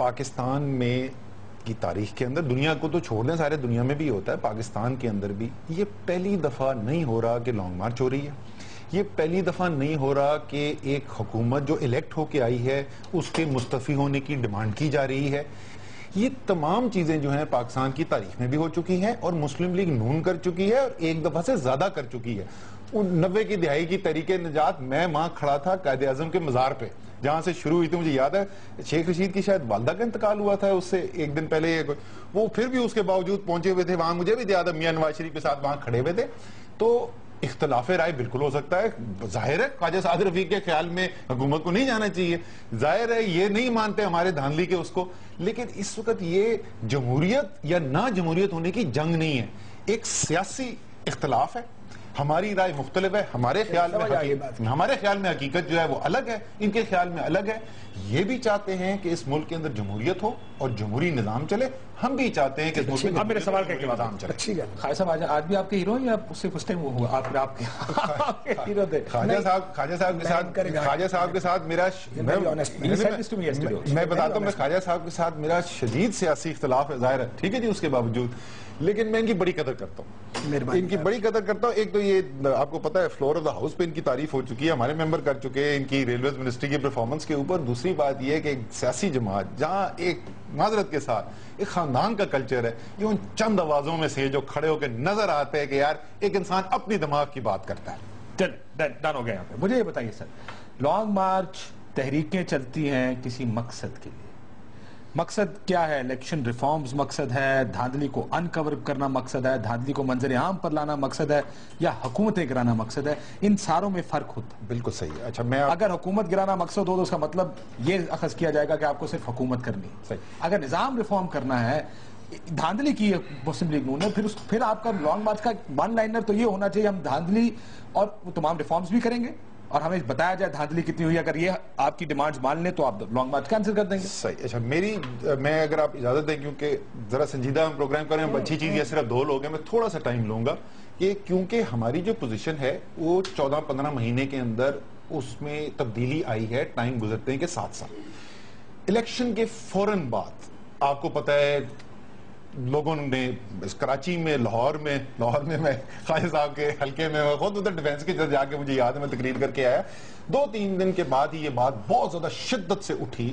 پاکستان میں کی تاریخ کے اندر، دنیا کو تو چھوڑ دیں، سارے دنیا میں بھی ہوتا ہے، پاکستان کے اندر بھی یہ پہلی دفعہ نہیں ہو رہا کہ لانگ مارچ ہو رہی ہے. یہ پہلی دفعہ نہیں ہو رہا کہ ایک حکومت جو الیکٹ ہو کے آئی ہے اس کے مستعفی ہونے کی ڈیمانڈ کی جا رہی ہے. یہ تمام چیزیں جو ہیں پاکستان کی تاریخ میں بھی ہو چکی ہیں اور مسلم لیگ نون کر چکی ہے اور ایک دفعہ سے زیادہ کر چکی ہے. 90 کی دہائی کی تحریک نجات، میں وہاں کھڑا تھا قائد اعظم کے مزار پہ جہاں سے شروع ہوئی تھی. مجھے یاد ہے شیخ رشید کی شاید والدہ کا انتقال ہوا تھا اس سے ایک دن پہلے، وہ پھر بھی اس کے باوجود پہنچے ہوئے تھے وہاں. مجھے بھی یاد ہے میاں نواز شریف کے ساتھ وہاں کھڑے ہوئے تھے. تو اختلاف رائے بالکل ہو سکتا ہے. ظاہر ہے خواجہ سعد رفیق کے خیال میں حکومت کو نہیں جانا چاہیے، ظاہر ہے یہ نہیں مانتے ہمارے دھاندلی کے اس کو، لیکن اس وقت یہ جمہوریت یا نہ جمہوریت ہونے کی جنگ نہیں ہے، ایک سیاسی اختلاف ہے. ہماری رائے مختلف ہے، ہمارے خیال میں حقیقت جو ہے وہ الگ ہے، ان کے خیال میں الگ ہے. یہ بھی چاہتے ہیں کہ اس ملک کے اندر جمہوریت ہو اور جمہوری نظام چلے، ہم بھی چاہتے ہیں کہ اس ملک میں میرے سوال کا نظام چلے. اچھی گل. خواجہ صاحب آج بھی آپ کے ہیرو ہیں یا صرف اس ٹائم وہ ہوا آپ کے ہیرو تھے؟ خواجہ صاحب کے ساتھ میرا، میں بتاتا ہوں، میں خواجہ صاحب کے ساتھ میرا شدید سیاسی اختلاف ہے، ظاہر ہے، ٹھیک ہے جی، اس کے باوجود لیکن میں ان کی بڑی قدر کرتا ہوں، ان کی بڑی قدر کرتا ہوں. ایک تو یہ آپ کو پتہ ہے فلور آف دا ہاؤس پہ ان کی تعریف ہو چکی ہے، ہمارے ممبر کر چکے ہیں ان کی ریلویز منسٹری کی پرفارمنس کے اوپر. دوسری بات یہ ہے کہ ایک سیاسی جماعت جہاں ایک معذرت کے ساتھ ایک خاندان کا کلچر ہے، یہ ان چند آوازوں میں سے جو کھڑے ہو کے نظر آتے ہیں کہ یار ایک انسان اپنی دماغ کی بات کرتا ہے. ڈن ہو گیا یہاں پہ. مجھے یہ بتائیے سر، لانگ مارچ تحریکیں چلتی ہیں کسی مقصد کے لیے، مقصد کیا ہے؟ الیکشن ریفارمز مقصد ہے، دھاندلی کو انکور کرنا مقصد ہے، دھاندلی کو منظر عام پر لانا مقصد ہے، یا حکومتیں گرانا مقصد ہے؟ ان ساروں میں فرق ہوتا ہے. بالکل صحیح ہے. اچھا، میں اگر حکومت گرانا مقصد ہو تو اس کا مطلب یہ اخذ کیا جائے گا کہ آپ کو صرف حکومت کرنی ہے. اگر نظام ریفارم کرنا ہے، دھاندلی کی مسلم لیگ نون نے، پھر آپ کا لانگ مارچ کا ون لائنر تو یہ ہونا چاہیے ہم دھاندلی اور تمام ریفارمز بھی کریں گے اور ہمیں بتایا جائے دھاندلی کتنی ہوئی. اگر یہ آپ کی ڈیمانڈز مان لیں تو آپ لانگ مارچ کینسل کر دیں گے. صحیح. اچھا، میں اگر آپ اجازت دیں، کیونکہ ذرا سنجیدہ ہم پروگرام کر رہے ہیں، اچھی چیز یہ صرف 2 لوگ ہیں، میں تھوڑا سا ٹائم لوں گا کہ کیونکہ ہماری جو پوزیشن ہے وہ 14-15 مہینے کے اندر اس میں تبدیلی آئی ہے ٹائم گزرتے ہیں کے ساتھ ساتھ. الیکشن کے فوراً بعد آپ کو پتہ ہے لوگوں نے کراچی میں، لاہور میں میں خواجہ صاحب کے حلقے میں خود ادھر ڈیفینس کی جا کے مجھے یاد ہے میں تقریر کر کے آیا، 2-3 دن کے بعد ہی یہ بات بہت زیادہ شدت سے اٹھی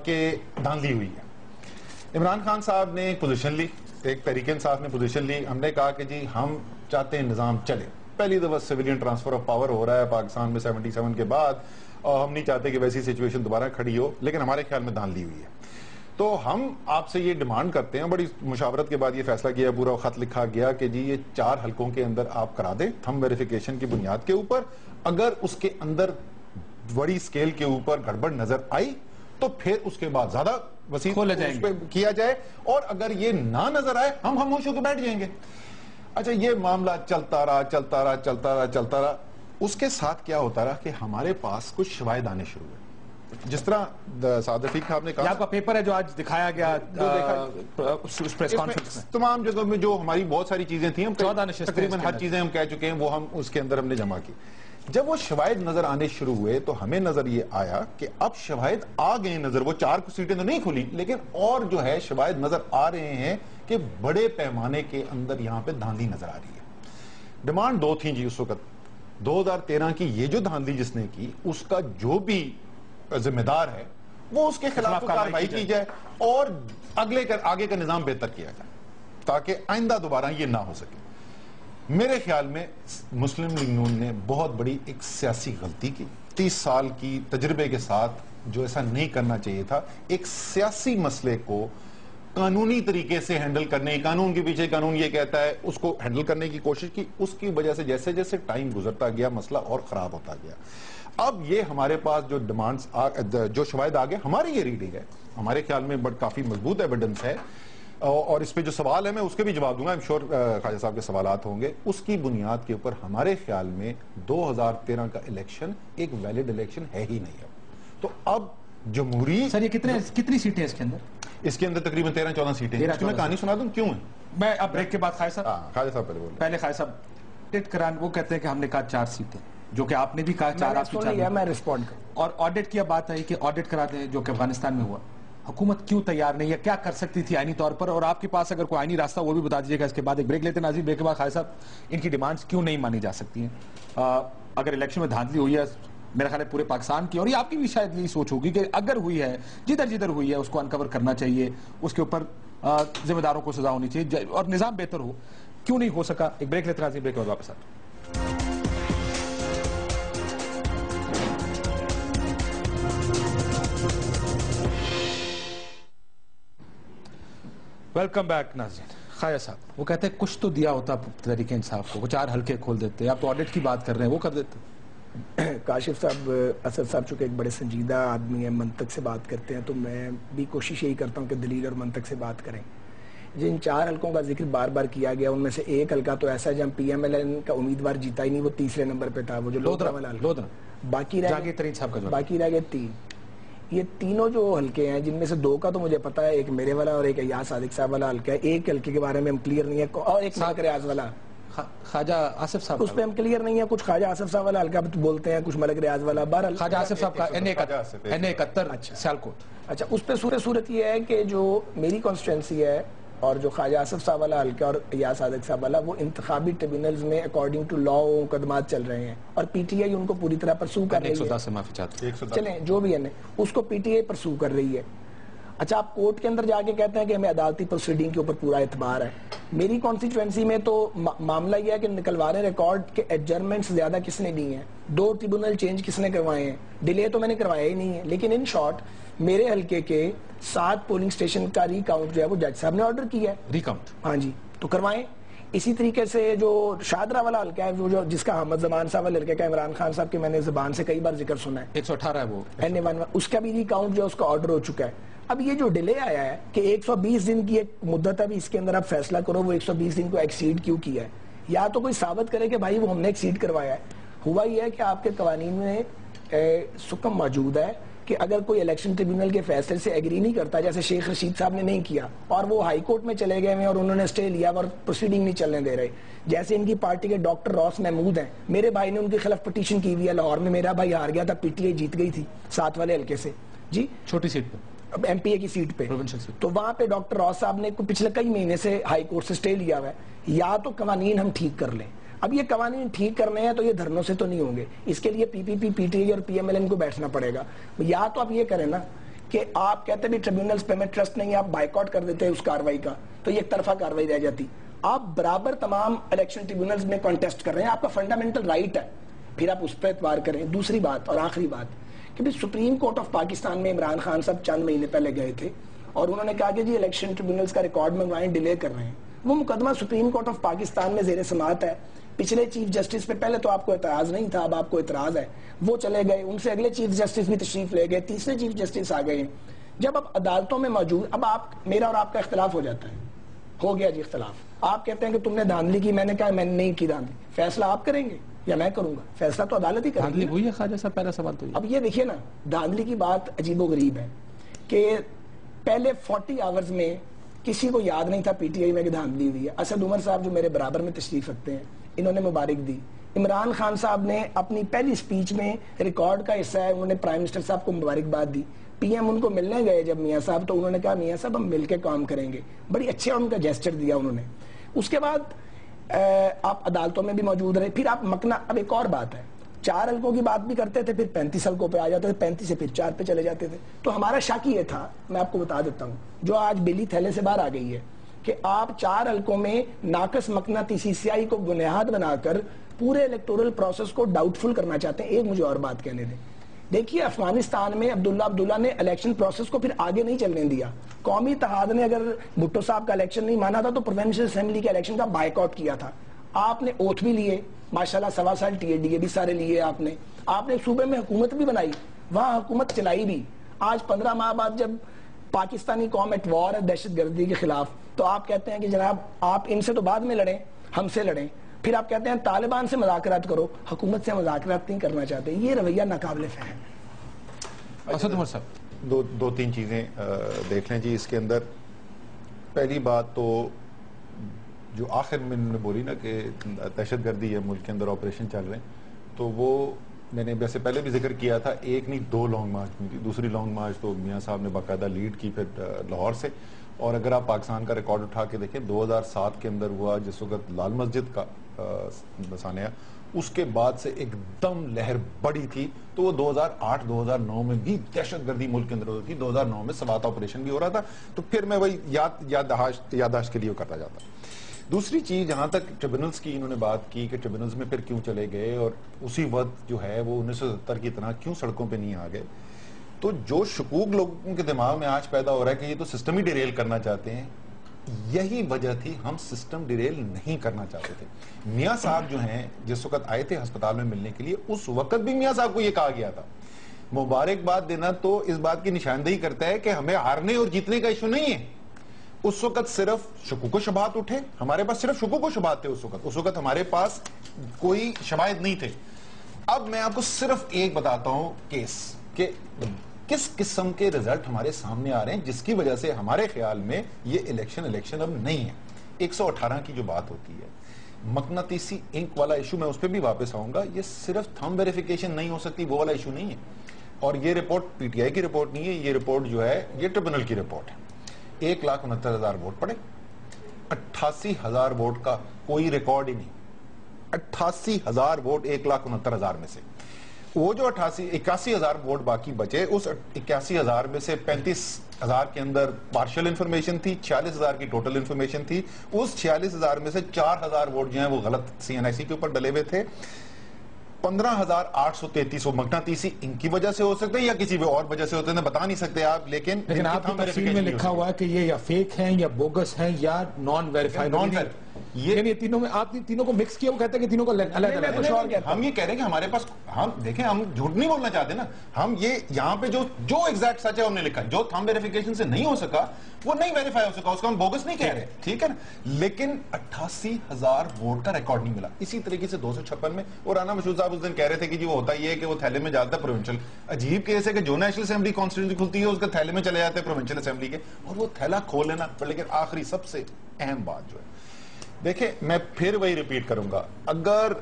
کہ دھاندلی ہوئی ہے. عمران خان صاحب نے پوزیشن لی، ایک تحریک انصاف نے پوزیشن لی. ہم نے کہا کہ جی ہم چاہتے ہیں نظام چلے. پہلی دفعہ سویلین ٹرانسفر آف پاور ہو رہا ہے پاکستان میں 77 کے بعد، اور ہم نہیں چاہتے کہ ویسی سچویشن دوبارہ کھڑی ہو، لیکن ہمارے خیال میں دھاندلی ہوئی ہے. تو ہم آپ سے یہ ڈیمانڈ کرتے ہیں، بڑی مشاورت کے بعد یہ فیصلہ کیا، پورا خط لکھا گیا کہ جی یہ 4 حلقوں کے اندر آپ کرا دیں تھم ویریفیکیشن کی بنیاد کے اوپر. اگر اس کے اندر بڑی سکیل کے اوپر گڑبڑ نظر آئی تو پھر اس کے بعد زیادہ وسیع اس پہ کیا جائے، اور اگر یہ نہ نظر آئے ہم خاموش ہو کے بیٹھ جائیں گے. اچھا، یہ معاملہ چلتا رہا. اس کے ساتھ کیا ہوتا رہا کہ ہمارے پاس کچھ شواہد آنے شروع ہوئے. جس طرح سعد رفیق صاحب نے کہا، آپ کا پیپر ہے جو آج دکھایا گیا اس پریس کانفرنس میں، تمام جگہوں میں جو ہماری بہت ساری چیزیں تھیں، تقریباً ہر چیزیں ہم کہہ چکے ہیں، وہ ہم اس کے اندر ہم نے جمع کی. جب وہ شواہد نظر آنے شروع ہوئے تو ہمیں نظر یہ آیا کہ اب شواہد آ گئے نظر. وہ 4 سیٹیں تو نہیں کھلی، لیکن اور جو ہے شواہد نظر آ رہے ہیں کہ بڑے پیمانے کے اندر یہاں پہ دھاندلی نظر آ رہی ہے. ڈیمانڈ 2 تھیں جی اس وقت. 2013 کی یہ جو دھاندلی جس نے کی، اس کا جو بھی ذمہ دار ہے وہ اس کے خلاف کارروائی کی جائے اور آگے کا نظام بہتر کیا جائے تاکہ آئندہ دوبارہ یہ نہ ہو سکے. میرے خیال میں مسلم لیگ نون نے بہت بڑی ایک سیاسی غلطی کی. 30 سال کی تجربے کے ساتھ جو ایسا نہیں کرنا چاہیے تھا، ایک سیاسی مسئلے کو قانونی طریقے سے ہینڈل کرنے، قانون کے پیچھے قانون یہ کہتا ہے، اس کو ہینڈل کرنے کی کوشش کی. اس کی وجہ سے جیسے جیسے ٹائم گزرتا گیا مسئلہ اور خراب ہوتا گیا. اب یہ ہمارے پاس جو ڈیمانڈز جو شواہد آگے، ہماری یہ ریڈنگ ہے، ہمارے خیال میں کافی مضبوط ایویڈنس ہے، اور اس پہ جو سوال ہے میں اس کے بھی جواب دوں گا. شور خواجہ صاحب کے سوالات ہوں گے. اس کی بنیاد کے اوپر ہمارے خیال میں 2013 کا الیکشن ایک ویلڈ الیکشن ہے ہی نہیں ہے. تو اب جمہوری سر، یہ کتنی سیٹیں اس کے اندر؟ اس کے اندر تقریباً 13-14 سیٹیں ہیں. میں کہانی سنا دوں کیوں ہے؟ میں اب بریک کے بعد خواجہ صاحب پہلے خواجہ صاحب وہ کہتے ہیں کہ ہم نے کہا 4 سیٹیں، جو کہ آپ نے بھی کہا 4 آپ کی 4. میں ریسپونڈ کروں. اور آڈٹ کی اب بات آئی کہ آڈٹ کرا دیں، جو کہ افغانستان میں ہوا. حکومت کیوں تیار نہیں ہے, کیا کر سکتی تھی آئینی طور پر, اور آپ کے پاس اگر کوئی آئینی راستہ وہ بھی بتا دیجیے گا. اس کے بعد ایک بریک لیتے ہیں ناظرین. بریک کے بعد خالد صاحب ان کی ڈیمانڈز کیوں نہیں مانی جا سکتی ہیں؟ اگر الیکشن میں دھاندلی ہوئی ہے میرا خیال ہے پورے پاکستان کی, اور یہ آپ کی بھی شاید یہی سوچ ہوگی کہ اگر ہوئی ہے جدھر ہوئی ہے اس کو انکور کرنا چاہیے, اس کے اوپر ذمہ داروں کو سزا ہونی چاہیے اور نظام بہتر ہو. کیوں نہیں ہو سکا؟ ایک بریک لیتے ہیں ناظرین, بریک کے بعد واپس آتے ہیں. ویلکم بیک ناظرین. خواجہ صاحب وہ کہتے ہیں کچھ تو دیا ہوتا تحریک انصاف کو, 4 حلقے کھول دیتے. آپ تو آڈٹ کی بات کر رہے ہیں, وہ کر دیتے. کاشف صاحب, اسد صاحب چونکہ ایک بڑے سنجیدہ آدمی ہیں, منطق سے بات کرتے ہیں, تو میں بھی کوشش یہی کرتا ہوں کہ دلیل اور منطق سے بات کریں. جن 4 حلقوں کا ذکر بار بار کیا گیا ان میں سے ایک حلقہ تو ایسا ہے جہاں پی ایم ایل این کا امیدوار جیتا ہی نہیں, وہ تیسرے نمبر پہ تھا, وہ جو لودھرا والا حلقہ. باقی رہ گئے 3. یہ تینوں جو حلقے ہیں جن میں سے 2 کا تو مجھے پتا ہے, ایک میرے والا اور ایک ایاز صادق صاحب والا حلقہ ہے. ایک حلقے کے بارے میں ہم کلیئر نہیں ہے, اور ایک ملک ریاض والا خواجہ آصف صاحب, اس پہ ہم کلیئر نہیں ہے. کچھ خواجہ آصف صاحب والا حلقہ بولتے ہیں, کچھ ملک ریاض والا. بہرحال خواجہ آصف صاحب کا N71 سیالکوٹ. اچھا, اس پہ صورت یہ ہے کہ جو میری کانسٹیٹوئنسی ہے اور جو خواجہ آصف صاحب والا حلقہ اور ایاز صادق صاحب والا, وہ انتخابی ٹریبیونلز میں اکارڈنگ ٹو لا مقدمات چل رہے ہیں, اور پی ٹی آئی ان کو پوری طرح پرسو کر رہی ہے. 110 سے معافی چاہتے ہیں, چلیں جو بھی ہے اس کو پی ٹی آئی پرسو کر رہی ہے. اچھا, آپ کورٹ کے اندر جا کے کہتے ہیں کہ ہمیں عدالتی پروسیڈنگ کے اوپر پورا اعتبار ہے. میری کانسٹیٹوئنسی میں تو معاملہ یہ ہے کہ نکلوانے ریکارڈ کے ایڈجرمنٹس زیادہ کس نے دی ہیں, 2 ٹریبونل چینج کس نے کروائے ہیں, ڈیلے تو میں نے کروایا ہی نہیں ہے. لیکن ان شارٹ میرے حلقے کے 7 پولنگ اسٹیشن کا ریکاؤنٹ جو ہے وہ جج صاحب نے آرڈر کیا ہے. ریکاؤنٹ, ہاں جی, تو کروائیں. اسی طریقے سے جو شادرہ والا حلقہ ہے, جو جس کا احمد زمان صاحب والا حلقہ ہے, عمران خان صاحب کے میں نے زبان سے کئی بار ذکر سنا ہے, 118 ہے وہ, اس کا بھی ریکاؤنٹ جو ہے اس کا آرڈر ہو چکا ہے. اب یہ جو ڈیلے آیا ہے کہ 120 دن کی ایک مدت ہے, اس کے اندر آپ فیصلہ کرو وہ 120 دن کو ایکسیڈ کیوں کیا ہے, یا تو کوئی ثابت کرے کہ بھائی وہ ہم نے ایکسیڈ کروایا ہے. ہوا یہ ہے کہ آپ کے قوانین میں سکم موجود ہے کہ اگر کوئی الیکشن ٹریبیونل کے فیصلے سے ایگری نہیں کرتا, جیسے شیخ رشید صاحب نے نہیں کیا اور وہ ہائی کورٹ میں چلے گئے ہیں اور انہوں نے اسٹے لیا اور پروسیڈنگ نہیں چلنے دے رہے, جیسے ان کی پارٹی کے ڈاکٹر روس محمود ہیں, میرے بھائی نے ان کے خلاف پٹیشن کی ہوئی ہے لاہور میں, میرا بھائی ہار گیا تھا, پی ٹی آئی جیت گئی تھی 7 والے حلقے سے جی, چھوٹی سیٹ پہ, ایم پی اے کی سیٹ پہ. تو وہاں پہ ڈاکٹر روس صاحب نے پچھلے کئی مہینے سے ہائی کورٹ سے اسٹے لیا ہوا ہے. یا تو قوانین ہم ٹھیک کر لیں. اب یہ قوانین ٹھیک کرنے ہیں تو یہ دھرنوں سے تو نہیں ہوں گے, اس کے لیے پی پی پی, پی ٹی آئی اور پی ایم ایل این کو بیٹھنا پڑے گا. یا تو آپ یہ کریں نا کہ آپ کہتے بھی ٹریبیونلز پہ میں ٹرسٹ نہیں ہے, آپ بائیکاٹ کر دیتے ہیں اس کاروائی کا, تو یہ ایک طرفہ کاروائی رہ جاتی. آپ برابر تمام الیکشن ٹریبیونلز میں کانٹیسٹ کر رہے ہیں, آپ کا فنڈامنٹل رائٹ ہے, پھر آپ اس پہ اعتبار کریں. دوسری بات اور آخری بات کہ بھی سپریم کورٹ آف پاکستان میں عمران خان صاحب چند مہینے پہلے گئے تھے اور انہوں نے کہا کہ جی الیکشن ٹریبیونلز کا ریکارڈ منگوائیں, ڈیلے کر رہے ہیں. وہ مقدمہ سپریم کورٹ آف پاکستان میں زیر سماعت ہے. پچھلے چیف جسٹس پہ پہلے تو آپ کو اعتراض نہیں تھا, اب آپ کو اعتراض ہے, وہ چلے گئے, ان سے اگلے چیف جسٹس بھی تشریف لے گئے, تیسرے چیف جسٹس آ گئے ہیں. جب اب عدالتوں میں موجود, اب آپ میرا اور آپ کا اختلاف ہو جاتا ہے, ہو گیا جی اختلاف, آپ کہتے ہیں کہ تم نے دھاندلی کی, میں نے کہا میں نے نہیں کی دھاندلی, فیصلہ آپ کریں گے یا میں کروں گا؟ فیصلہ تو عدالت ہی کرے گی. ہوئی ہے خواجہ صاحب, پہلا سوال تو اب یہ دیکھیے نا, دھاندلی کی بات عجیب و غریب ہے کہ پہلے 40 آورز میں کسی کو یاد نہیں تھا پی ٹی آئی میں کہ دھاندلی ہوئی ہے. اسد عمر صاحب جو میرے برابر میں تشریف رکھتے ہیں, انہوں نے مبارک دی. عمران خان صاحب نے اپنی پہلی سپیچ میں ریکارڈ کا حصہ ہے, انہوں نے پرائم منسٹر صاحب کو مبارکباد دی. پی ایم ان کو ملنے گئے جب میاں صاحب, تو انہوں نے کہا میاں صاحب ہم مل کے کام کریں گے, بڑی اچھا ان کا جیسچر دیا انہوں نے. اس کے بعد آپ عدالتوں میں بھی موجود رہے, پھر آپ مکنا. اب ایک اور بات ہے, 4 حلقوں کی بات بھی کرتے تھے, پھر 35 حلقوں پہ آ جاتے تھے, 35 سے پھر 4 پہ چلے جاتے تھے. تو ہمارا شک یہ تھا, میں آپ کو بتا دیتا ہوں, جو آج بلی تھیلے سے باہر آ گئی ہے, کہ آپ 4 حلقوں میں ناقص مقناطیسی سیاہی کو بنیاد بنا کر پورے الیکٹورل پروسیس کو ڈاؤٹ فل کرنا چاہتے ہیں. ایک مجھے اور بات کہنے دیں, دیکھیے افغانستان میں عبداللہ نے الیکشن پروسیس کو پھر آگے نہیں چلنے دیا. قومی اتحاد نے اگر بھٹو صاحب کا الیکشن نہیں مانا تھا تو پروونشل اسمبلی کے الیکشن کا بائیکاٹ کیا تھا. آپ نے اوتھ بھی لیے, ماشاءاللہ 1.25 سال ٹی اے ڈی اے بھی سارے لیے, آپ نے صوبے میں حکومت بھی بنائی, وہاں حکومت چلائی بھی. آج 15 ماہ بعد جب پاکستانی قوم ایٹ وار ہے دہشت گردی کے خلاف, تو آپ کہتے ہیں کہ جناب آپ ان سے تو بعد میں لڑیں, ہم سے لڑیں. پھر آپ کہتے ہیں طالبان سے مذاکرات کرو, حکومت سے مذاکرات نہیں کرنا چاہتے. یہ رویہ ناقابل فہم ہے. اسد عمر صاحب, دو تین چیزیں دیکھ لیں جی اس کے اندر. پہلی بات تو جو آخر میں نے بولی نا کہ دہشت گردی ہے ملک کے اندر آپریشن چل رہے ہیں, تو وہ میں نے ویسے پہلے بھی ذکر کیا تھا، ایک نہیں 2 لانگ مارچ ہوئی تھی. دوسری لانگ مارچ تو میاں صاحب نے باقاعدہ لیڈ کی پھر لاہور سے. اور اگر آپ پاکستان کا ریکارڈ اٹھا کے دیکھیں 2007 کے اندر ہوا جس وقت لال مسجد کا سانحہ، اس کے بعد سے ایک دم لہر بڑی تھی. تو وہ 2008-2009 میں بھی دہشت گردی ملک کے اندر ہوئی تھی. 2009 میں سوات آپریشن بھی ہو رہا تھا. تو پھر میں وہی یادداشت کے لیے کرتا جاتا. دوسری چیز جہاں تک ٹریبونلز کی انہوں نے بات کی کہ ٹریبونلز میں پھر کیوں چلے گئے اور اسی وقت جو ہے وہ 1970 کی طرح کیوں سڑکوں پہ نہیں آ گئے. تو جو شکوک لوگوں کے دماغ میں آج پیدا ہو رہا ہے کہ یہ تو سسٹم ہی ڈیریل کرنا چاہتے ہیں، یہی وجہ تھی. ہم سسٹم ڈیریل نہیں کرنا چاہتے تھے. میاں صاحب جو ہیں جس وقت آئے تھے ہسپتال میں ملنے کے لیے، اس وقت بھی میاں صاحب کو یہ کہا گیا تھا. مبارکباد دینا تو اس بات کی نشاندہی کرتا ہے کہ ہمیں ہارنے اور جیتنے کا ایشو نہیں ہے. اس وقت صرف شکوک و شبہات اٹھے، ہمارے پاس صرف شکوک و شبہات تھے. اس وقت ہمارے پاس کوئی شواہد نہیں تھے. اب میں آپ کو صرف ایک بتاتا ہوں کیس کہ کس قسم کے رزلٹ ہمارے سامنے آ رہے ہیں جس کی وجہ سے ہمارے خیال میں یہ الیکشن اب نہیں ہے. 118 کی جو بات ہوتی ہے، مقناطیسی انک والا ایشو، میں اس پہ بھی واپس آؤں گا. یہ صرف تھم ویریفیکیشن نہیں ہو سکتی، وہ والا ایشو نہیں ہے. اور یہ رپورٹ پی ٹی آئی کی رپورٹ نہیں ہے، یہ رپورٹ جو ہے یہ ٹریبونل کی رپورٹ ہے. 1,69,000 ووٹ پڑے، 88,000 ووٹ کا کوئی ریکارڈ ہی نہیں. 88,000 ووٹ 1,69,000 میں سے. وہ جو 81,000 ووٹ باقی بچے، اس 81,000 میں سے 35,000 کے اندر پارشل انفارمیشن تھی، 46,000 کی ٹوٹل انفارمیشن تھی. اس 46,000 میں سے 4,000 ووٹ جو ہیں وہ غلط CNIC کے اوپر ڈلے ہوئے تھے. 15,833 وہ مقناطیسی ان کی وجہ سے ہو سکتے ہیں یا کسی بھی اور وجہ سے ہوتے ہیں، بتا نہیں سکتے آپ. لیکن آپ کی تفصیل میں لکھا ہوا ہے کہ یہ یا فیک ہیں یا بوگس ہیں یا نان ویریفائیبل. یہ تینوں میں آپ تینوں کو مکس کیا، وہ کہتے ہیں کہ تینوں کو الگ الگ. ہم یہ کہہ رہے ہیں کہ ہمارے پاس، ہم دیکھیں ہم جھوٹ نہیں بولنا چاہتے نا. ہم یہ یہاں پہ جو ایگزیکٹ سچ ہے ہم نے لکھا ہے. جو تھم ویریفیکیشن سے نہیں ہو سکا وہ نہیں ویریفائی ہو سکا، اس کو ہم بوگس نہیں کہہ رہے، ٹھیک ہے نا. لیکن 88,000 ووٹ کا ریکارڈ نہیں ملا. اسی طریقے سے 256 میں، اور رانا مشہور صاحب اس دن کہہ رہے تھے کہ جی وہ ہوتا یہ ہے کہ وہ تھیلے میں جاتا ہے پروونشل. عجیب کیس ہے کہ جو نیشنل اسمبلی کانسٹیٹیوئنسی کھلتی ہے اس کے تھیلے میں چلے جاتے ہیں پروونشل اسمبلی کے، اور وہ تھیلا کھول لینا. لیکن آخری سب سے اہم بات جو ہے، دیکھیں میں پھر وہی ریپیٹ کروں گا، اگر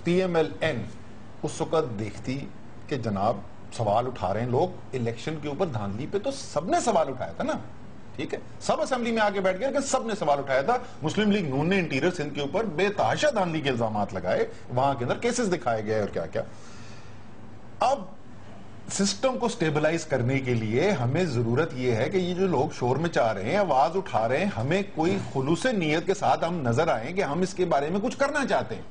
PMLN اس وقت دیکھتی کہ جناب سوال اٹھا رہے ہیں لوگ الیکشن کے اوپر دھاندلی پہ، تو سب نے سوال اٹھایا تھا نا، ٹھیک ہے. سب اسمبلی میں آگے بیٹھ گئے لیکن سب نے سوال اٹھایا تھا. مسلم لیگ نون نے انٹیریئر سندھ کے اوپر بے تحاشا دھاندلی کے الزامات لگائے، وہاں کے اندر کیسز دکھائے گئے اور کیا کیا. اب سسٹم کو سٹیبلائز کرنے کے لیے ہمیں ضرورت یہ ہے کہ یہ جو لوگ شور میں چاہ رہے ہیں، آواز اٹھا رہے ہیں، ہمیں کوئی خلوص نیت کے ساتھ ہم نظر آئیں کہ ہم اس کے بارے میں کچھ کرنا چاہتے ہیں.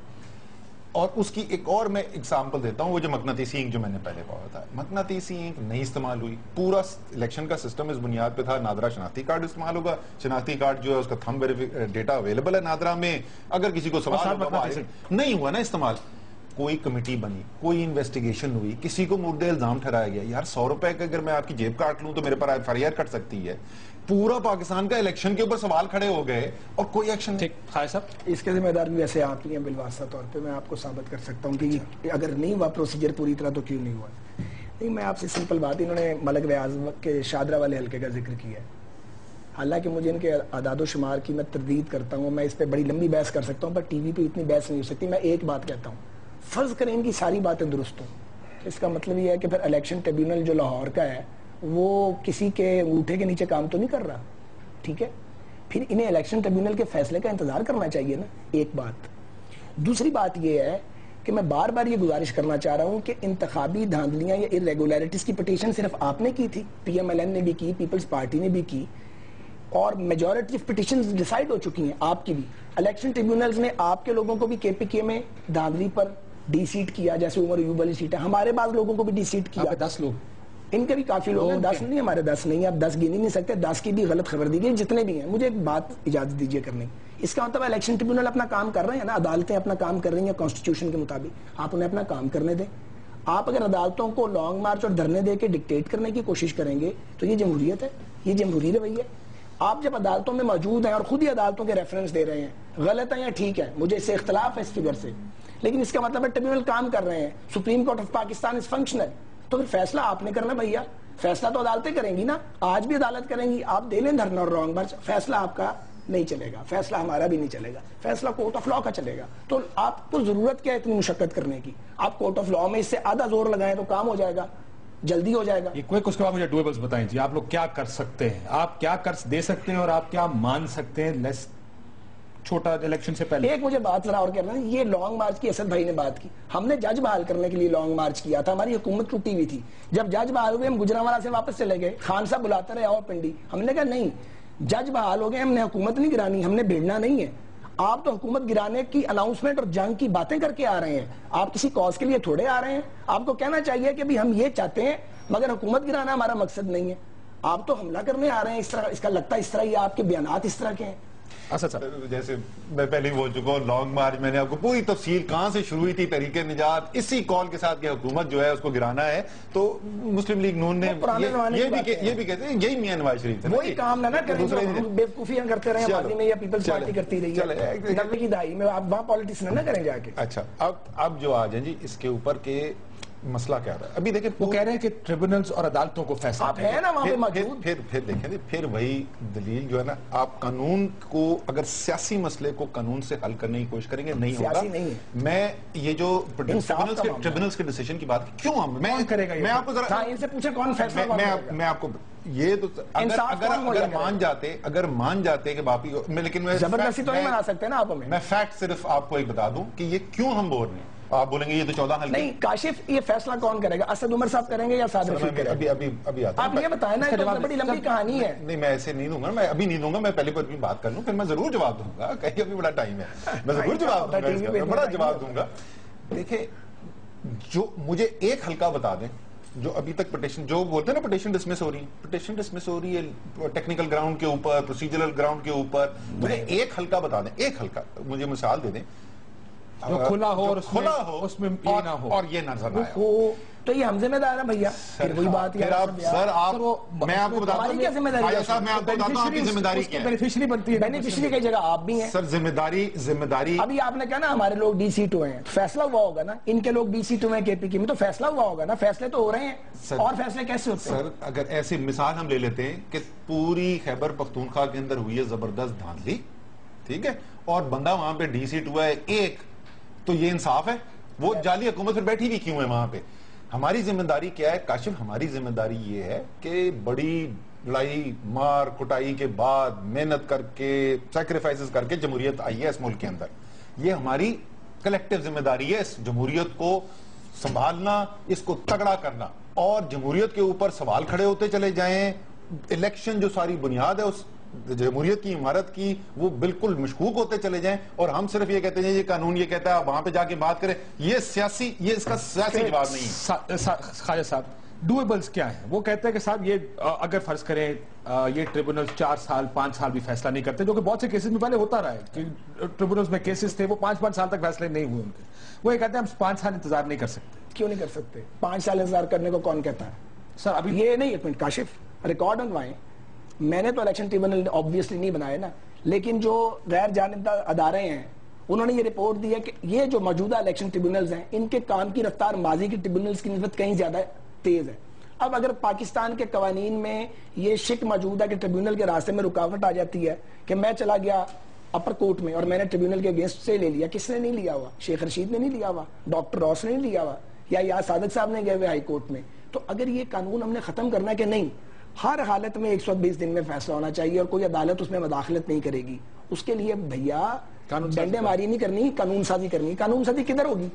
اور اس کی ایک اور میں اگزامپل دیتا ہوں، وہ جو مقناطیسی انک جو میں نے پہلے کہا تھا. مقناطیسی انک نہیں استعمال ہوئی. پورا الیکشن کا سسٹم اس بنیاد پہ تھا نادرا شناختی کارڈ استعمال ہوگا. شناختی کارڈ جو ہے اس کا تھم ڈیٹا اویلیبل ہے نادرا میں. اگر کسی کو سوال ہوگا نہیں ہوا نا استعمال. کوئی کمیٹی بنی، کوئی انویسٹیگیشن ہوئی، کسی کو مورد الزام ٹھہرایا گیا. یار 100 روپے کا اگر میں آپ کی جیب کاٹ لوں تو میرے پر FIR کٹ سکتی ہے. پورا پاکستان کا الیکشن کے اوپر سوال کھڑے ہو گئے اور کوئی ایکشن نہیں. خواجہ صاحب اس کے ذمہ دار بھی ویسے آپ ہی ہیں بالواسطہ طور پہ. میں آپ کو ثابت کر سکتا ہوں کہ اگر نہیں ہوا پروسیجر پوری طرح تو کیوں نہیں ہوا. نہیں، میں آپ سے سمپل بات، انہوں نے ملک ریاض کے شادرہ والے حلقے کا ذکر کیا ہے. حالانکہ مجھے ان کے اعداد و شمار کی میں تردید کرتا ہوں، میں اس پہ بڑی لمبی بحث کر سکتا ہوں، پر ٹی وی پہ اتنی بحث نہیں ہو سکتی. میں ایک بات کہتا ہوں، فرض کریں ان کی ساری باتیں درست ہوں، اس کا مطلب یہ ہے کہ پھر الیکشن ٹریبیونل جو لاہور کا ہے وہ کسی کے انگوٹھے کے نیچے کام تو نہیں کر رہا، ٹھیک ہے. پھر انہیں الیکشن ٹریبیونل کے فیصلے کا انتظار کرنا چاہیے نا، ایک بات. دوسری بات یہ ہے کہ میں بار بار یہ گزارش کرنا چاہ رہا ہوں کہ انتخابی دھاندلیاں یا irregularities کی پٹیشن صرف آپ نے کی تھی، PMLN نے بھی کی، پیپلز پارٹی نے بھی کی، اور میجورٹی آف پٹیشنز ڈیسائیڈ ہو چکی ہیں آپ کی بھی. الیکشن ٹریبیونلز نے آپ کے لوگوں کو بھی KPK میں دھاندلی پر ڈی سیٹ کیا، جیسے عمر ایوب علی سیٹ ہے. ہمارے بعض لوگوں کو بھی ڈی سیٹ کیا. 10 لوگ، ان کے بھی کافی لوگ ہیں، 10 نہیں، ہمارے 10 نہیں، آپ 10 گن ہی نہیں سکتے. 10 کی بھی غلط خبر دی گئی، جتنے بھی ہیں. مجھے ایک بات اجازت دیجیے کرنے. اس کا مطلب الیکشن ٹریبیونل اپنا کام کر رہے ہیں نا، عدالتیں اپنا کام کر رہی ہیں کانسٹیٹیوشن کے مطابق. آپ انہیں اپنا کام کرنے دیں. آپ اگر عدالتوں کو لانگ مارچ اور دھرنے دے کے ڈکٹیٹ کرنے کی کوشش کریں گے تو یہ جمہوریت ہے، یہ جمہوری رویہ ہے. آپ جب عدالتوں میں موجود ہیں اور خود ہی عدالتوں کے ریفرنس دے رہے ہیں، غلط ہے یا ٹھیک ہے، مجھے اس سے اختلاف ہے اس فگر سے، لیکن اس کا مطلب ہے ٹریبیونل کام کر رہے ہیں. Supreme court of Pakistan is functional. تو پھر فیصلہ آپ نے کرنا بھیا، فیصلہ تو عدالتیں کریں گی نا. آج بھی عدالت کریں گی. آپ دے لیں دھرنا اور رانگ مارچ، فیصلہ آپ کا نہیں چلے گا، فیصلہ ہمارا بھی نہیں چلے گا، فیصلہ کورٹ آف لا کا چلے گا. تو آپ کو ضرورت کیا ہے اتنی مشقت کرنے کی؟ آپ کورٹ آف لا میں اس سے آدھا زور لگائیں تو کام ہو جائے گا، جلدی ہو جائے گا. اس کے بعد مجھے ڈویبلز بتائیں جی، آپ لوگ کیا کر سکتے ہیں، آپ کیا کر دے سکتے ہیں اور آپ کیا مان سکتے ہیں لیس چھوٹا الیکشن سے پہلے؟ ایک مجھے بات ذرا اور کہنا ہے، یہ لانگ مارچ کی اسد بھائی نے بات کی، ہم نے جج بحال کرنے کے لیے لانگ مارچ کیا تھا، ہماری حکومت ٹوٹی ہوئی تھی. جب جج بحال ہو گئے ہم گجرانوالہ سے واپس چلے گئے، خان صاحب بلاتے رہے آؤ پنڈی، ہم نے کہا نہیں جج بحال ہو گئے، ہم نے حکومت نہیں گرانی، ہم نے بھیڑنا نہیں ہے. آپ تو حکومت گرانے کی اناؤنسمنٹ اور جنگ کی باتیں کر کے آ رہے ہیں، آپ کسی کاز کے لیے تھوڑے آ رہے ہیں. آپ کو کہنا چاہیے کہ بھی ہم یہ چاہتے ہیں مگر حکومت گرانا ہمارا مقصد نہیں ہے. آپ تو حملہ کرنے آ رہے ہیں، اس طرح اس کا لگتا ہے اس طرح، یہ آپ کے بیانات اس طرح کے ہیں. جیسے میں پہلے ہی بول چکا ہوں، لانگ مارچ میں نے آپ کو پوری تفصیل کہاں سے شروع ہوئی تھی تحریک نجات اسی کال کے ساتھ کہ حکومت جو ہے اس کو گرانا ہے. تو مسلم لیگ نون نے یہ بھی کہتے ہیں، یہی میاں نواز شریف تھے، وہی کام نہ کریں جو بیوقوفیاں کرتے رہے ماضی میں یا پیپلز پارٹی کرتی رہی ہے 90 کی دہائی میں. آپ وہاں پالیٹکس نہ کریں جا کے. اچھا اب جو آ جائیں جی اس کے اوپر کہ مسئلہ کیا رہا ہے. ابھی دیکھیں وہ کہہ رہے ہیں کہ ٹریبونلز اور عدالتوں کو فیصلہ آپ ہیں نا وہاں پہ موجود. پھر دیکھیں جی، پھر وہی دلیل جو ہے نا، آپ قانون کو اگر سیاسی مسئلے کو قانون سے حل کرنے کی کوشش کریں گے نہیں ہوگا. میں یہ جو ٹریبونلز کے ڈیسیژن کی بات کیوں میں آپ کو ذرا ان سے پوچھیں کون فیصلہ میں آپ کو یہ تو اگر مان جاتے کہ باپی کو، لیکن میں زبردستی تو نہیں بنا سکتے نا آپ ہمیں. میں فیکٹ صرف آپ کو ایک بتا دوں کہ یہ کیوں ہم بول رہے ہیں. آپ بولیں گے یہ تو 14 حلقے نہیں. کاشف یہ فیصلہ کون کرے گا؟ اسد عمر صاحب کریں گے یا سعد رفیق کریں گے؟ ابھی آتا آپ یہ بتائیں نا، بڑی لمبی کہانی ہے. نہیں میں ایسے نہیں دوں گا، میں ابھی نہیں دوں گا، میں پہلے پر بات کر لوں پھر میں ضرور جواب دوں گا. کہیں ابھی بڑا ٹائم ہے، میں ضرور جواب دوں گا، بڑا جواب دوں گا. دیکھیں جو مجھے ایک حلقہ بتا دیں جو ابھی تک پٹیشن جو بولتے ہیں نا پٹیشن ڈسمس ہو رہی ہے ٹیکنیکل گراؤنڈ کے اوپر، پروسیجرل گراؤنڈ کے اوپر، مجھے ایک حلقہ بتا دیں، ایک حلقہ مجھے مثال دے دیں جو کھلا ہو اور اس میں یہ نہ ہو اور یہ نظر نہ آئے. تو یہ ہم ذمہ دار ہیں بھیا. پھر وہی بات ہے سر میں آپ کو بتاتا ہوں صاحب، میں آپ کو بتاتا ہوں آپ کی ذمہ داری کیا ہے. بینیفیشری بنتی ہے، بینیفیشری کی جگہ آپ بھی ہیں سر. ذمہ داری ابھی آپ نے کہا نا ہمارے لوگ ڈی سی ٹو ہیں، فیصلہ ہوا ہوگا نا. ان کے لوگ ڈی سی ٹو ہیں کے پی کی میں، تو فیصلہ ہوا ہوگا نا. فیصلے تو ہو رہے ہیں، اور فیصلے کیسے ہوتے ہیں؟ سر اگر ایسی مثال ہم لے لیتے ہیں کہ پوری خیبر پختونخوا کے اندر ہوئی ہے زبردست دھاندلی، ٹھیک ہے، اور بندہ وہاں پہ ڈی سی ٹو ہے ایک، تو یہ انصاف ہے؟ وہ جعلی حکومت پھر بیٹھی بھی کیوں ہے وہاں پہ؟ ہماری ذمہ داری کیا ہے کاشف؟ ہماری ذمہ داری یہ ہے کہ بڑی لڑائی مار کٹائی کے بعد محنت کر کے سیکریفائسز کر کے جمہوریت آئی ہے اس ملک کے اندر. یہ ہماری کلیکٹیو ذمہ داری ہے، اس جمہوریت کو سنبھالنا، اس کو تگڑا کرنا، اور جمہوریت کے اوپر سوال کھڑے ہوتے چلے جائیں. الیکشن جو ساری بنیاد ہے اس جمہوریت کی عمارت کی، وہ بالکل مشکوک ہوتے چلے جائیں، اور ہم صرف یہ کہتے ہیں یہ قانون یہ کہتا ہے وہاں پہ جا کے بات کریں. یہ اس کا سیاسی جواب نہیں ہے. خواجہ صاحب ڈویبلز کیا ہیں؟ وہ کہتے ہیں کہ صاحب یہ اگر فرض کریں یہ ٹریبونل 4 سال 5 سال بھی فیصلہ نہیں کرتے، جو کہ بہت سے کیسز میں پہلے ہوتا رہا ہے کہ ٹریبونلز میں کیسز تھے وہ 5 سال تک فیصلے نہیں ہوئے ان کے. وہ یہ کہتے ہیں ہم 5 سال انتظار نہیں کر سکتے. کیوں نہیں کر سکتے؟ 5 سال انتظار کرنے کو کون کہتا ہے سر؟ ابھی یہ نہیں، ایک منٹ کاشف ریکارڈ منگوائیں. میں نے تو الیکشن ٹریبونل آبویسلی نہیں بنائے نا، لیکن جو غیر جانبدار ادارے ہیں انہوں نے یہ رپورٹ دی ہے کہ یہ جو موجودہ الیکشن ٹریبونلز ہیں ان کے کام کی رفتار ماضی کی ٹریبونلز کی نسبت کہیں زیادہ تیز ہے. اب اگر پاکستان کے قوانین میں یہ شک موجود ہے کہ ٹریبونل کے راستے میں رکاوٹ آ جاتی ہے کہ میں چلا گیا اپر کورٹ میں اور میں نے ٹریبونل کے اگینسٹ سے لے لیا، کس نے نہیں لیا ہوا؟ شیخ رشید نے نہیں لیا ہوا، ڈاکٹر روس نے نہیں لیا ہوا، یا یاد صادق صاحب نے گئے ہوئے ہائی کورٹ میں. تو اگر یہ قانون ہم نے ختم کرنا ہے کہ نہیں، ہر حالت میں 120 دن میں فیصلہ ہونا چاہیے اور کوئی عدالت اس میں مداخلت نہیں کرے گی. اس کے لیے بھیا ڈنڈے ماری نہیں کرنی، قانون سازی کرنی. قانون سازی کدھر ہوگی؟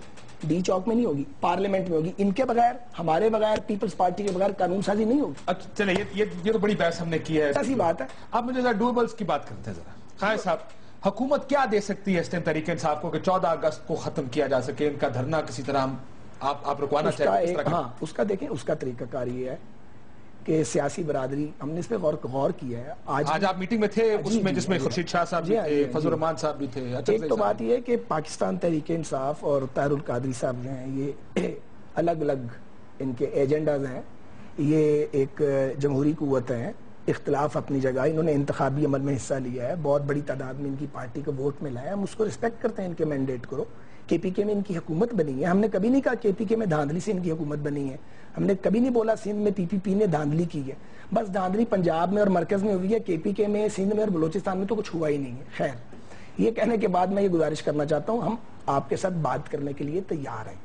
ڈی چوک میں نہیں ہوگی، پارلیمنٹ میں ہوگی. ان کے بغیر، ہمارے بغیر، پیپلز پارٹی کے بغیر قانون سازی نہیں ہوگی. اچھا چلے یہ تو بڑی بحث ہم نے کی ہے، ایسی بات ہے. اب مجھے ذرا ڈویبلز کی بات کرتے ہیں. ذرا خالد صاحب، حکومت کیا دے سکتی ہے اس ٹائم تحریک انصاف کو کہ 14 اگست کو ختم کیا جا سکے ان کا دھرنا کسی طرح آپ رکوانا چاہتے ہیں؟ ہاں، اس کا دیکھیں، اس کا طریقہ کار یہ ہے کہ سیاسی برادری، ہم نے اس پہ غور کیا ہے. آج آپ میٹنگ میں تھے اس میں جس میں خورشید شاہ صاحب بھی تھے، فضل الرحمان صاحب بھی تھے. ایک تو بات یہ ہے کہ پاکستان تحریک انصاف اور طاہر القادری صاحب جو ہیں یہ الگ الگ ان کے ایجنڈاز ہیں. یہ ایک جمہوری قوت ہیں، اختلاف اپنی جگہ. انہوں نے انتخابی عمل میں حصہ لیا ہے، بہت بڑی تعداد میں ان کی پارٹی کو ووٹ ملا ہے. ہم اس کو رسپیکٹ کرتے ہیں، ان کے مینڈیٹ کو. کے پی کے میں ان کی حکومت بنی ہے. ہم نے کبھی نہیں کہا کے پی کے میں دھاندلی سے ان کی حکومت بنی ہے. ہم نے کبھی نہیں بولا سندھ میں پی پی پی نے دھاندلی کی ہے. بس دھاندلی پنجاب میں اور مرکز میں ہوئی ہے, کے پی کے میں, سندھ میں اور بلوچستان میں تو کچھ ہوا ہی نہیں ہے. خیر, یہ کہنے کے بعد میں یہ گزارش کرنا چاہتا ہوں, ہم آپ کے ساتھ بات کرنے کے لیے تیار ہیں.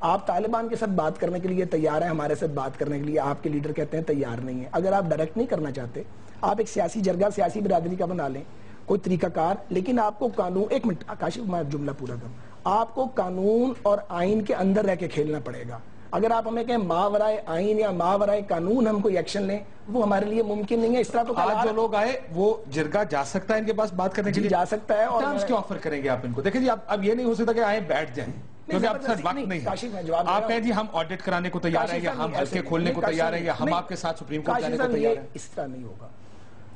آپ طالبان کے ساتھ بات کرنے کے لیے تیار ہیں, ہمارے ساتھ بات کرنے کے لیے آپ کے لیڈر کہتے ہیں تیار نہیں ہیں. اگر آپ ڈائریکٹ نہیں کرنا چاہتے, آپ ایک سیاسی جرگہ سیاسی برادری کا بنا لیں, کوئی طریقہ کار, لیکن آپ کو قانون, ایک منٹ کاشف میں جملہ پورا کروں, آپ کو قانون اور آئین کے اندر رہ کے کھیلنا پڑے گا. اگر آپ ہمیں کہیں ماورائے آئین یا ماورائے قانون ہم کوئی ایکشن لیں, وہ ہمارے لیے ممکن نہیں ہے. اس طرح تو آج جو لوگ آئے وہ جرگہ جا سکتا ہے ان کے پاس بات کرنے کے لیے, جا سکتا ہے. اور ٹرمز کیا آفر کریں گے آپ ان کو؟ دیکھیں جی, اب یہ نہیں ہو سکتا کہ آئیں بیٹھ جائیں, کیونکہ آپ کے ساتھ وقت نہیں ہے. آپ کہیں جی ہم آڈٹ کرانے کو تیار ہیں, یا ہم ہلکے کھولنے کو تیار ہیں, یا ہم آپ کے ساتھ سپریم کورٹ جانے کو تیار ہیں. اس طرح نہیں ہوگا.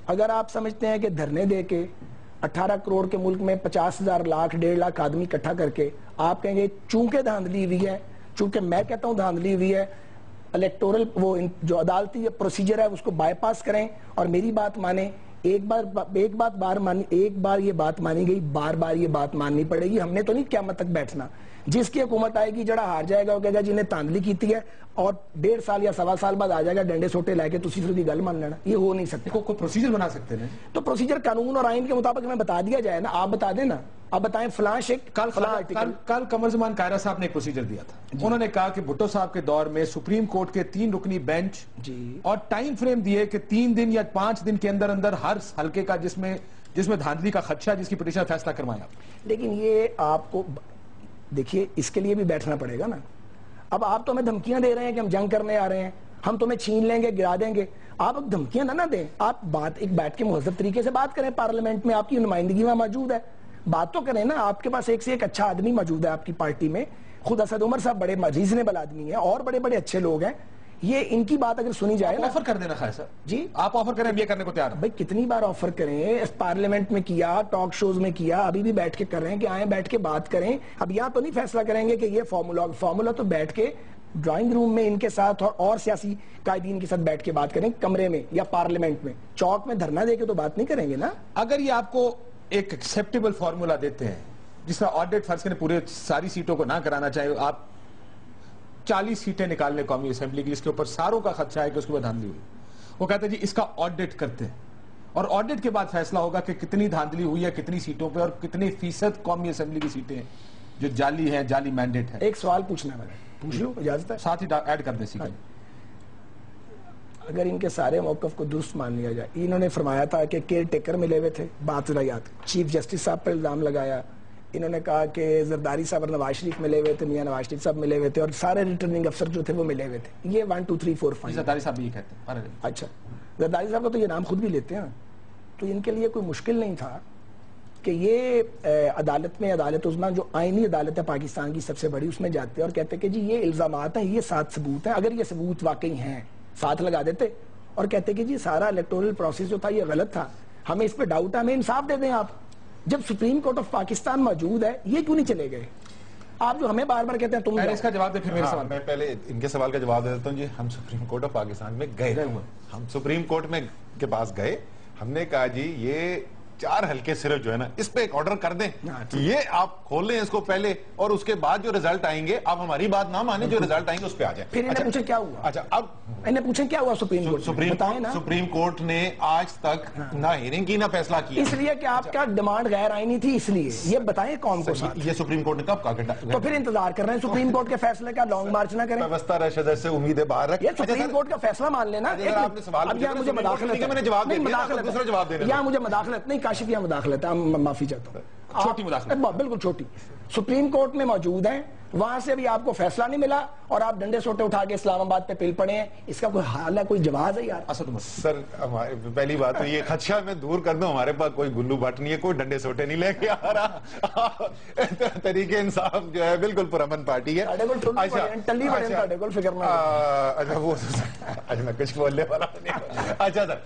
اگر آپ سمجھتے ہیں کہ دھرنے دے کے 18 کروڑ کے ملک میں 50,000 لاکھ 1.5 لاکھ آدمی اکٹھا کر کے آپ کہیں گے چونکہ دھاندلی ہوئی ہے, چونکہ میں کہتا ہوں دھاندلی ہوئی ہے, الیکٹورل وہ جو عدالتی پروسیجر ہے اس کو بائی پاس کریں اور میری بات مانیں, ایک بار یہ بات مانی گئی, بار بار یہ بات ماننی پڑے گی. ہم نے تو نہیں قیامت تک بیٹھنا. جس کی حکومت آئے گی جڑا ہار جائے گا وہ کہے گا جنہیں تاندلی کیتی ہے, اور 1.5 سال یا 1.25 سال بعد آ جائے گا ڈنڈے سوٹے لے کے تسی پھر دی گل مان لینا. یہ ہو نہیں سکتا. کوئی پروسیجر بنا سکتے ہیں تو پروسیجر قانون اور آئین کے مطابق ہمیں بتا دیا جائے نا. آپ بتا دیں نا, آپ بتائیں فلاں شیک کل قمر زمان قاہرہ صاحب نے ایک پروسیجر دیا تھا. انہوں نے کہا کہ بھٹو صاحب کے دور میں سپریم کورٹ کے 3 رکنی بینچ اور ٹائم فریم دیے کہ 3 دن یا 5 دن کے اندر اندر ہر حلقے کا جس میں دھاندلی کا خدشہ جس کی پٹیشن فیصلہ کروائیں. لیکن یہ آپ کو دیکھیے اس کے لیے بھی بیٹھنا پڑے گا نا. اب آپ تو ہمیں دھمکیاں دے رہے ہیں کہ ہم جنگ کرنے آ رہے ہیں, ہم تمہیں چھین لیں گے, گرا دیں گے. آپ دھمکیاں نہ دیں, آپ ایک بیٹھ کے مہذب طریقے سے بات کریں. پارلیمنٹ میں آپ کی نمائندگی میں موجود ہے, بات تو کریں نا. آپ کے پاس ایک سے ایک اچھا آدمی موجود ہے آپ کی پارٹی میں. خود اسد عمر صاحب بڑے ریزنیبل آدمی ہیں اور بڑے بڑے اچھے لوگ ہیں. یہ ان کی بات اگر سنی جائے, آفر کر دینا خیر صاحب جی, آپ آفر کریں, یہ کرنے کو تیار ہیں بھائی. کتنی بار آفر کریں, پارلیمنٹ میں کیا, ٹاک شوز میں کیا, ابھی بھی بیٹھ کے کر رہے ہیں کہ آئیں بیٹھ کے بات کریں. اب یہاں تو نہیں فیصلہ کریں گے کہ یہ فارمولا تو بیٹھ کے ڈرائنگ روم میں ان کے ساتھ اور سیاسی قائدین کے ساتھ بیٹھ کے بات کریں, کمرے میں یا پارلیمنٹ میں. چوک میں دھرنا دے کے تو بات نہیں کریں گے نا. اگر یہ آپ کو ایک ایکسیپٹیبل فارمولا دیتے ہیں جس طرح آڈٹ فرض کریں پورے ساری سیٹوں کو نہ کرانا چاہے, آپ 40 سیٹیں نکال لیں قومی اسمبلی کی, اس کے اوپر ساروں کا خدشہ ہے کہ اس کے بعد دھاندلی ہوئی, وہ کہتے ہیں جی اس کا آڈٹ کرتے ہیں, اور آڈٹ کے بعد فیصلہ ہوگا کہ کتنی دھاندلی ہوئی ہے کتنی سیٹوں پہ, اور کتنے فیصد قومی اسمبلی کی سیٹیں ہیں جو جعلی ہیں, جعلی مینڈیٹ ہے. ایک سوال پوچھنا ہے, پوچھ لو, اجازت ہے؟ ساتھ ہی ایڈ کر دیں سیکھیں. اگر ان کے سارے موقف کو درست مان لیا جائے, انہوں نے فرمایا تھا کہ کیئر ٹیکر ملے ہوئے تھے, بات ذرا یاد. چیف جسٹس صاحب پر الزام لگایا, انہوں نے کہا کہ زرداری صاحب اور نواز شریف ملے ہوئے تھے, میاں نواز شریف صاحب ملے ہوئے تھے, اور سارے ریٹرننگ افسر جو تھے وہ ملے ہوئے تھے. یہ 1 2 3 4 5 زرداری صاحب بھی یہ کہتے ہیں. اچھا, زرداری صاحب کا تو یہ نام خود بھی لیتے ہیں, تو ان کے لیے کوئی مشکل نہیں تھا کہ یہ عدالت میں, عدالت عظمیٰ جو آئینی عدالت ہے پاکستان کی سب سے بڑی, اس میں جاتے ہیں اور کہتے ہیں کہ جی یہ الزامات ہیں, یہ 7 ثبوت ہیں. اگر یہ ثبوت واقعی ہیں 7 لگا دیتے اور کہتے کہ جی سارا الیکٹورل پروسیس جو تھا یہ غلط تھا, ہمیں اس پہ ڈاؤٹ ہے, ہمیں انصاف دے دیں آپ. جب سپریم کورٹ آف پاکستان موجود ہے, یہ کیوں نہیں چلے گئے؟ آپ جو ہمیں بار بار کہتے ہیں تم اس کا جواب دیں پھر میرے سوال. میں پہلے ان کے سوال کا جواب دے دیتا ہوں. جی ہم سپریم کورٹ آف پاکستان میں گئے, ہم سپریم کورٹ میں کے پاس گئے, ہم نے کہا جی یہ 4 حلقے صرف جو ہے نا اس پہ ایک آرڈر کر دیں, یہ آپ کھول لیں اس کو پہلے, اور اس کے بعد جو رزلٹ آئیں گے آپ ہماری بات نہ مانیں, جو رزلٹ آئیں گے اس پہ آ جائیں. پھر انہیں پوچھیں کیا ہوا. اچھا, اب انہیں پوچھیں کیا ہوا سپریم کورٹ نے آج تک نہ ہیئرنگ کی نہ فیصلہ کیا, اس لیے کہ آپ کا ڈیمانڈ غیر آئینی تھی, اس لیے یہ بتائیں قوم کو. یہ سپریم کورٹ نے کب کہا, تو پھر انتظار کر رہے ہیں سپریم کورٹ کے فیصلے کا, لانگ مارچ نہ کریں. وسطی رشد سے امیدیں باہر رکھ, یہ سپریم کورٹ کا فیصلہ مان لینا. اب یہاں مجھے مداخلت نہیں, کاشف یہاں مداخلت ہے, معافی چاہتا ہوں, چھوٹی مداخلت, بالکل چھوٹی. سپریم کورٹ میں موجود ہیں, وہاں سے بھی آپ کو فیصلہ نہیں ملا, اور آپ ڈنڈے سوٹے اٹھا کے اسلام آباد پہ پل پڑے ہیں. اس کا کوئی حال ہے, کوئی جواز ہے یار؟ سر پہلی بات تو یہ خدشہ میں دور کر دوں, ہمارے پاس کوئی گلو بٹ نہیں ہے, کوئی ڈنڈے سوٹے نہیں لے کے آ رہا. تحریک انصاف جو ہے بالکل پرامن پارٹی ہے. اچھا وہ میں کچھ بولنے والا نہیں. اچھا سر,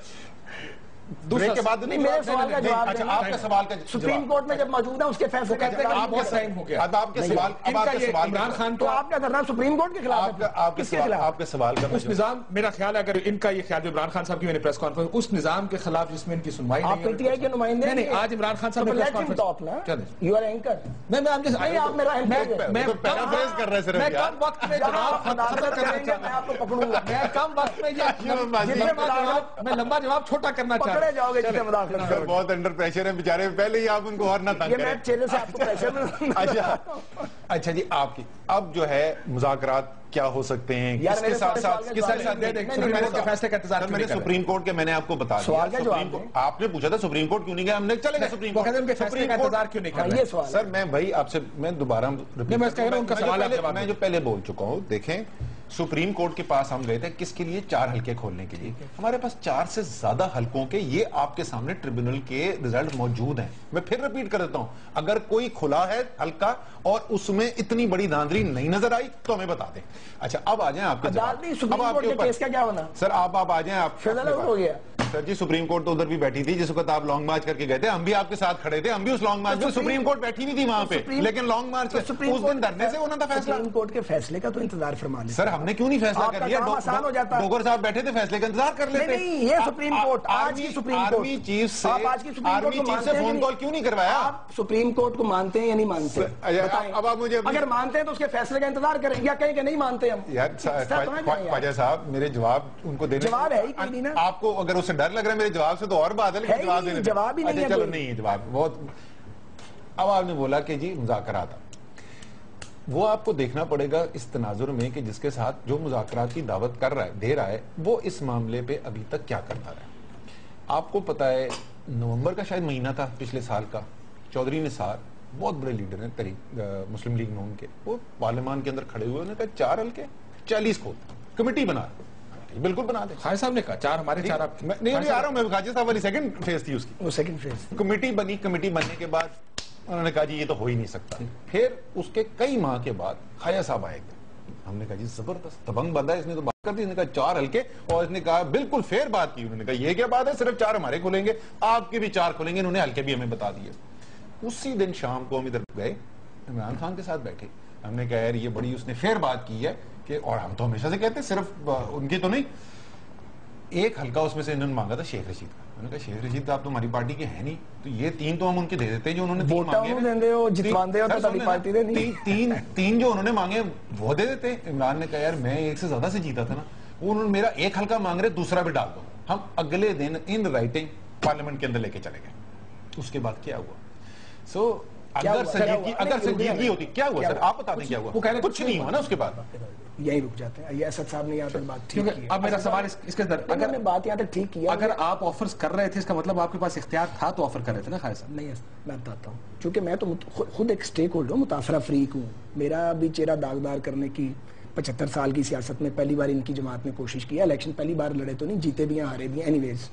بریک کے بعد نہیں میرے سوال کا جواب اچھا آپ کا سوال کا سپریم کورٹ میں جب موجود ہے اس کے فیصلے کا آپ بہت ٹائم ہو گیا اب آپ کے سوال عمران خان تو آپ کیا کرنا سپریم کورٹ کے خلاف آپ کے سوال کا اس نظام میرا خیال ہے اگر ان کا یہ خیال عمران خان صاحب کی میں نے پریس کانفرنس اس نظام کے خلاف جس میں ان کی سنوائی آپ پی ٹی آئی کے نمائندے نہیں آج عمران خان صاحب نے press conference you are anchor میں آپ میرا میں پیرافریز کر رہا ہے صرف میں کم وقت میں میں آپ کو پکڑوں گا میں کم وقت میں میں لمبا جواب چھوٹا کرنا چاہ رہا ہوں جاؤ گے جتنے مداخلت کرو بہت انڈر پریشر ہے بیچارے پہلے ہی آپ ان کو اور نہ تنگ کریں یہ میں چہرے سے آپ کو پریشر اچھا جی آپ کی اب جو ہے مذاکرات کیا ہو سکتے ہیں کس کے ساتھ فیصلے کا انتظار میں نے سپریم کورٹ کے میں نے آپ کو بتا دیا آپ نے پوچھا تھا سپریم کورٹ کیوں نہیں گیا ہم نے چلے گا سپریم کورٹ فیصلے کا انتظار کیوں نہیں کر رہے سر میں بھائی آپ سے میں دوبارہ میں جو پہلے بول چکا ہوں دیکھیں سپریم کورٹ کے پاس ہم گئے تھے کس کے لیے 4 حلقے کھولنے کے لیے ہمارے پاس 4 سے زیادہ حلقوں کے یہ آپ کے سامنے ٹریبیونل کے رزلٹ موجود ہیں میں پھر ریپیٹ کر دیتا ہوں اگر کوئی کھلا ہے حلقہ اور اس میں اتنی بڑی دھاندلی نہیں نظر آئی تو ہمیں بتا دیں اچھا اب آ جائیں آپ کے سر آپ آ جائیں آپ سر جی سپریم کورٹ تو ادھر بھی بیٹھی تھی جس وقت آپ لانگ مارچ کر کے گئے تھے ہم بھی آپ کے ساتھ کھڑے تھے ہم بھی اس لانگ مارچ میں سپریم کورٹ بیٹھی نہیں تھی وہاں پہ لیکن لانگ مارچ اس دن دھرنے سے ہونا تھا فیصلہ سپریم کورٹ کے فیصلے کا تو انتظار فرما لیں سر ہم نے کیوں نہیں فیصلہ کر لیا ڈوگر صاحب بیٹھے تھے فیصلے کا انتظار کر لیتے نہیں یہ سپریم کورٹ آج کی سپریم کورٹ آرمی چیف سے فون کال کیوں نہیں کروایا آپ سپریم کورٹ کو مانتے ہیں یا نہیں مانتے اب آپ مجھے اگر مانتے ہیں تو اس کے فیصلے کا انتظار کریں یا کہیں کہ نہیں مانتے ہم یار خواجہ صاحب میرے جواب ان کو دینے جواب ہے ہی کوئی نہیں نا آپ کو اگر اس سے ڈر لگ رہا ہے میرے جواب سے تو اور بات ہے لیکن جواب دینے جواب ہی نہیں ہے چلو نہیں ہے جواب بہت اب آپ نے بولا کہ جی مذاکرات وہ آپ کو دیکھنا پڑے گا اس تناظر میں کہ جس کے ساتھ جو مذاکرات کی دعوت کر رہا ہے دے رہا ہے وہ اس معاملے پہ ابھی تک کیا کرتا رہا آپ کو پتا ہے نومبر کا شاید مہینہ تھا پچھلے سال کا چودھری نثار بہت بڑے لیڈر ہیں مسلم لیگ نون کے وہ پارلیمان کے اندر کھڑے ہوئے انہوں نے کہا 4 حلقے 40 کو کمیٹی بنا بالکل بنا دیں خواجہ صاحب نے کہا 4 ہمارے 4 نہیں آ رہا ہوں میں خواجہ صاحب والی سیکنڈ فیز تھی اس کی وہ سیکنڈ فیز کمیٹی بنی کمیٹی بننے کے بعد انہوں نے کہا جی یہ تو ہو ہی نہیں سکتا پھر اس کے کئی ماہ کے بعد خواجہ صاحب آئے گئے ہم نے کہا جی زبردست دبنگ بندہ ہے اس نے تو بات کر دی اس نے کہا 4 حلقے اور اس نے کہا بالکل فیئر بات کی انہوں نے کہا یہ کیا بات ہے صرف 4 ہمارے کھلیں گے آپ کے بھی 4 کھلیں گے انہوں نے حلقے بھی ہمیں بتا دیے اسی دن شام کو ہم ادھر گئے عمران خان کے ساتھ بیٹھے ہم نے کہا یار یہ بڑی اس نے فیئر بات کی ہے کہ اور ہم تو ہمیشہ سے کہتے ہیں صرف ان کی تو نہیں ایک حلقہ اس میں سے انہوں نے مانگا تھا شیخ رشید کا میں نے کہا شیخ رشید آپ تو ہماری پارٹی کے ہیں نہیں تو یہ 3 تو ہم ان کے دے دیتے ہیں جو انہوں نے 3 جو انہوں نے مانگے وہ دے دیتے عمران نے کہا یار میں ایک سے زیادہ سے جیتا تھا نا انہوں نے میرا ایک حلقہ مانگ رہے دوسرا بھی ڈال دو ہم اگلے دن ان رائٹنگ پارلیمنٹ کے اندر لے کے چلے گئے اس کے بعد کیا ہوا سو اگر سنجیدگی ہوتی کیا ہوا سر آپ بتا دیں کیا ہوا کچھ نہیں ہوا نا اس کے بعد یہی رک جاتے ہیں یہ اسد صاحب نے یہاں تک بات ٹھیک کی اب میرا سوال اس کے اندر اگر میں بات یہاں تک ٹھیک کیا اگر آپ آفرز کر رہے تھے اس کا مطلب آپ کے پاس اختیار تھا تو آفر کر رہے تھے نا خواجہ صاحب نہیں میں بتاتا ہوں چونکہ میں تو خود ایک سٹیک ہولڈر متاثرہ فریق ہوں میرا بھی چہرہ داغدار کرنے کی 75 سال کی سیاست میں پہلی بار ان کی جماعت نے کوشش کیا الیکشن پہلی بار لڑے تو نہیں جیتے بھی ہیں ہارے بھی ہیں اینی ویز